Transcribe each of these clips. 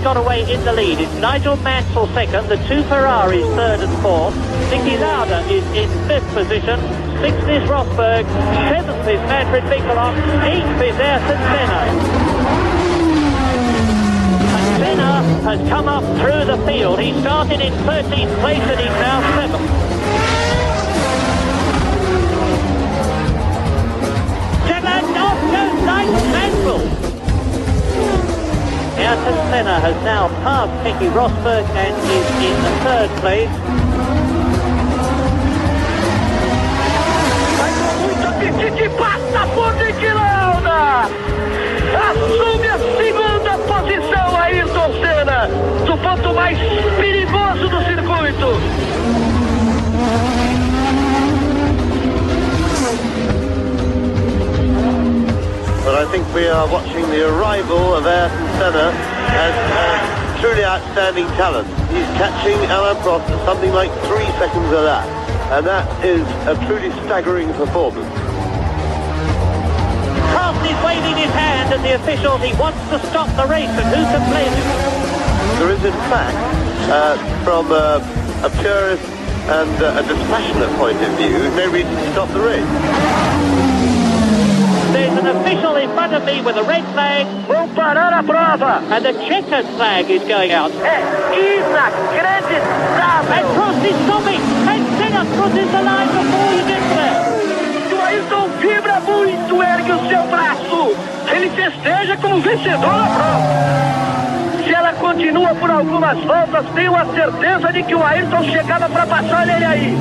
has got away in the lead. It's Nigel Mansell second, the two Ferraris third and fourth. Niki Lauda is in fifth position. Sixth is Rosberg. Seventh is Manfred Winkelhoff. Eighth is Ayrton Senna. And Senna has come up through the field. He started in 13th place and he's now seventh. Off goes Nigel Mansell. Ayrton Senna has now passed Nicky Rosberg and is in the third place. Que passa por Niki Lauda! Assume a segunda posição Aryton Senna, do ponto mais perigoso do circuito. But I think we are watching the arrival of Aryton Senna as a truly outstanding talent. He's catching Alain Prost at something like 3 seconds a lap, and that is a truly staggering performance. Prost is waving his hand at the officials. He wants to stop the race, and who can blame him? There is, in fact, from a purist and a dispassionate point of view, no reason to stop the race. There's an official in front of me with a red flag. Vão parar a prova. And the checkered flag is going out. Inacreditável. And Prost is stopping. And Senna crosses the line before he gets there. O Ayrton vibra muito, ergue o seu braço. Ele festeja como vencedor na prova. Se ela continua por algumas voltas, tenho a certeza de que o Ayrton chegava para passar ele aí.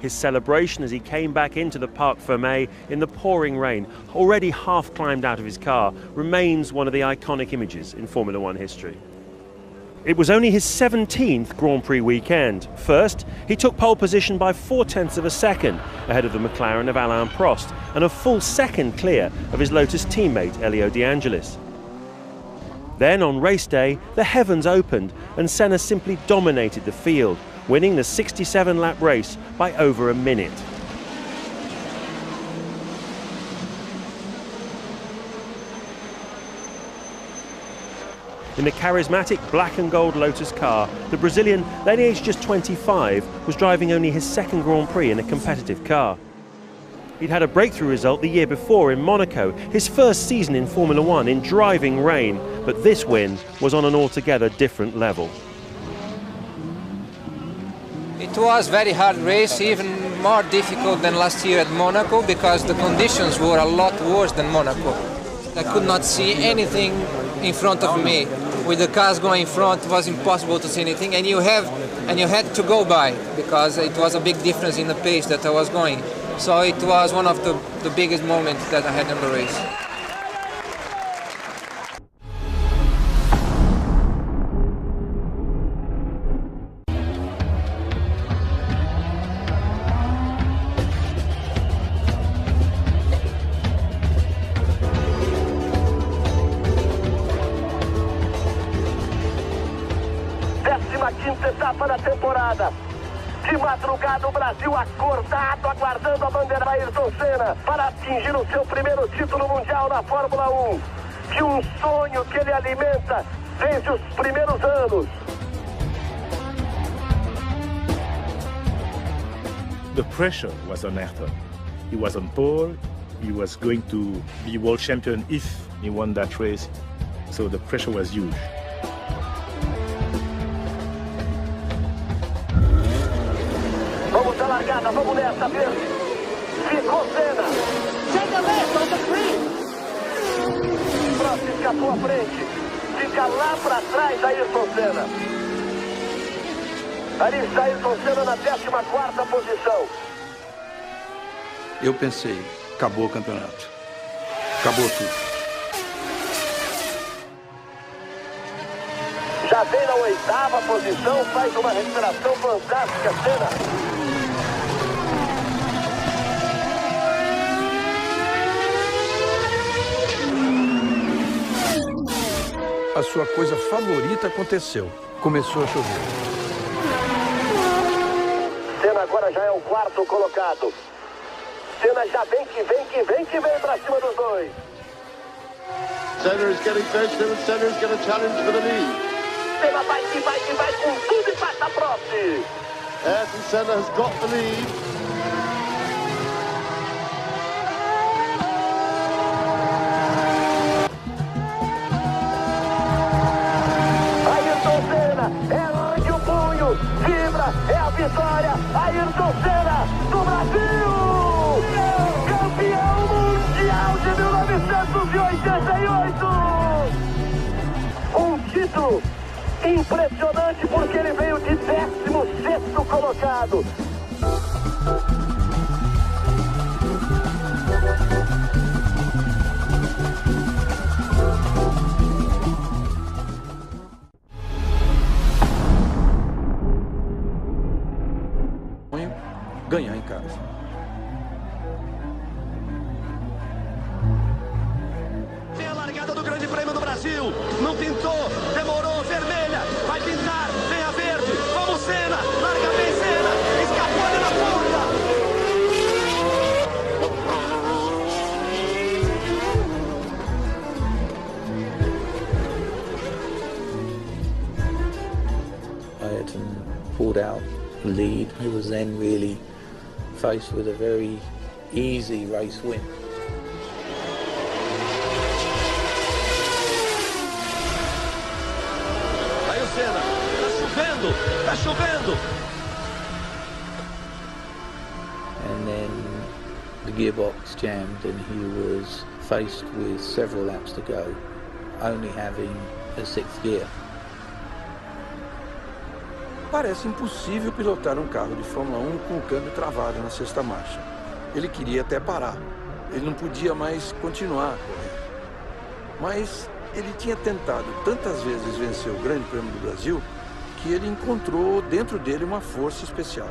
His celebration as he came back into the Parc Fermé in the pouring rain, already half climbed out of his car, remains one of the iconic images in Formula One history. It was only his 17th Grand Prix weekend. First, he took pole position by 0.4 of a second ahead of the McLaren of Alain Prost and a full second clear of his Lotus teammate Elio De Angelis. Then on race day, the heavens opened and Senna simply dominated the field, winning the 67-lap race by over a minute. In the charismatic black and gold Lotus car, the Brazilian, then aged just 25, was driving only his second Grand Prix in a competitive car. He'd had a breakthrough result the year before in Monaco, his first season in Formula One in driving rain, but this win was on an altogether different level. It was a very hard race, even more difficult than last year at Monaco, because the conditions were a lot worse than Monaco. I could not see anything in front of me. With the cars going in front, it was impossible to see anything, and you had to go by, because it was a big difference in the pace that I was going. So it was one of the biggest moments that I had in the race. Quinta etapa da temporada. De madrugada o Brasil acordado, aguardando a bandeira da Aryton Senna para atingir o seu primeiro título mundial na Fórmula 1. Que um sonho que ele alimenta desde os primeiros anos. The pressure was on Ayrton. He was on pole. He was going to be world champion if he won that race. So the pressure was huge. Vamos à largada, vamos nessa, verde. Ficou Senna. Senna left on the free. Prost escapou à frente. Fica lá para trás Ayrton Senna. Ali está Ayrton Senna na 14ª posição. Eu pensei, acabou o campeonato. Acabou tudo. Já vem na 8ª posição, faz uma recuperação fantástica, Senna. A sua coisa favorita aconteceu. Começou a chover. Senna agora já é o 4º colocado. Senna já vem que vem pra cima dos dois. Senna is getting close to him, and Senna is going to challenge for the lead. Senna vai com tudo e passa Prost. Ayrton Senna has got the lead. Ayrton Senna, ergue o punho, vibra, é a vitória. Ayrton Senna, do Brasil! Campeão mundial de 1988! Um título impressionante porque ele veio de 16º colocado. Ganhar em casa. Tem a largada do Grande Prêmio do Brasil. Não pintou, demorou, vermelha. Vai pintar, vem a verde. Vamos, Senna. Larga bem, Senna. Escapou ali na ponta. Ayrton pulled out the lead. He was then really faced with a very easy race win. Aí o Senna. Tá chovendo. And then the gearbox jammed and he was faced with several laps to go, only having a 6th gear. Parece impossível pilotar um carro de Fórmula 1 com o câmbio travado na 6ª marcha. Ele queria até parar. Ele não podia mais continuar a correr. Mas ele tinha tentado tantas vezes vencer o Grande Prêmio do Brasil que ele encontrou dentro dele uma força especial.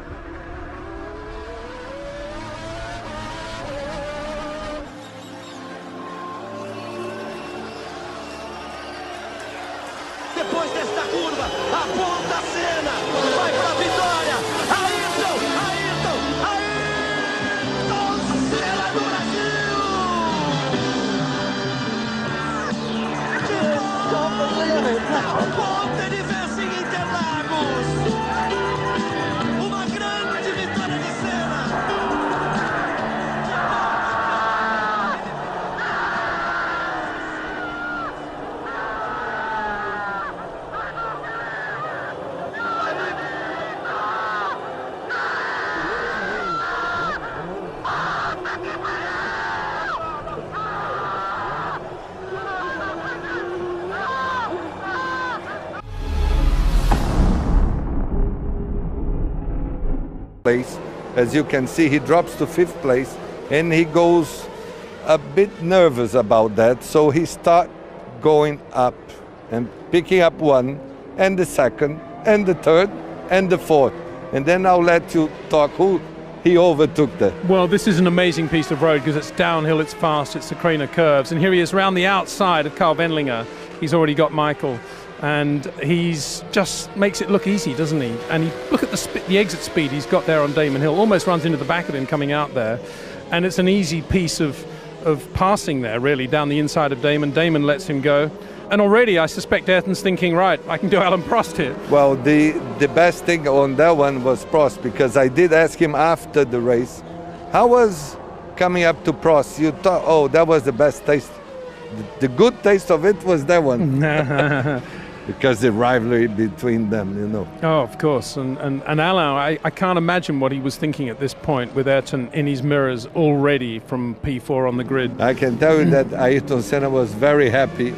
Depois desta curva, aponta a Senna, vai pra vitória. Ayrton Senna do Brasil! Ponta ele vence em Interlagos. Uma grande vitória de Senna. Place. As you can see, he drops to 5th place and he goes a bit nervous about that, so he starts going up and picking up 1 and the 2nd and the 3rd and the 4th, and then I'll let you talk who he overtook there. Well, this is an amazing piece of road because it's downhill, it's fast, it's the Craner curves, and here he is around the outside of Carl Wendlinger. He's already got Michael, and he's just makes it look easy, doesn't he? And look at the exit speed he's got there on Damon Hill, almost runs into the back of him coming out there, and it's an easy piece of passing there, really, down the inside of Damon. Damon lets him go, and already I suspect Ayrton's thinking, right, I can do Alain Prost here. Well, the best thing on that one was Prost, because I did ask him after the race, how was coming up to Prost? You thought, oh, that was the best taste. The good taste of it was that one. Because the rivalry between them, you know. Oh, of course. And Alain, I can't imagine what he was thinking at this point with Ayrton in his mirrors already from P4 on the grid. I can tell you that Ayrton Senna was very happy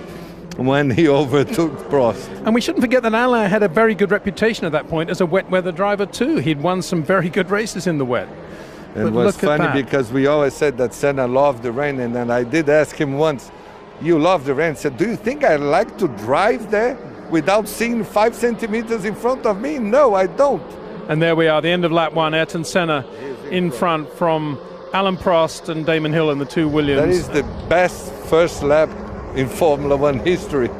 when he overtook Prost. And we shouldn't forget that Alain had a very good reputation at that point as a wet weather driver too. He'd won some very good races in the wet. And it was funny because we always said that Senna loved the rain, and then I did ask him once, you love the rain? He said, do you think I like to drive there without seeing 5 centimeters in front of me? No, I don't. And there we are, the end of lap 1. Ayrton Senna in front from Alain Prost and Damon Hill and the 2 Williams. That is the best first lap in Formula 1 history.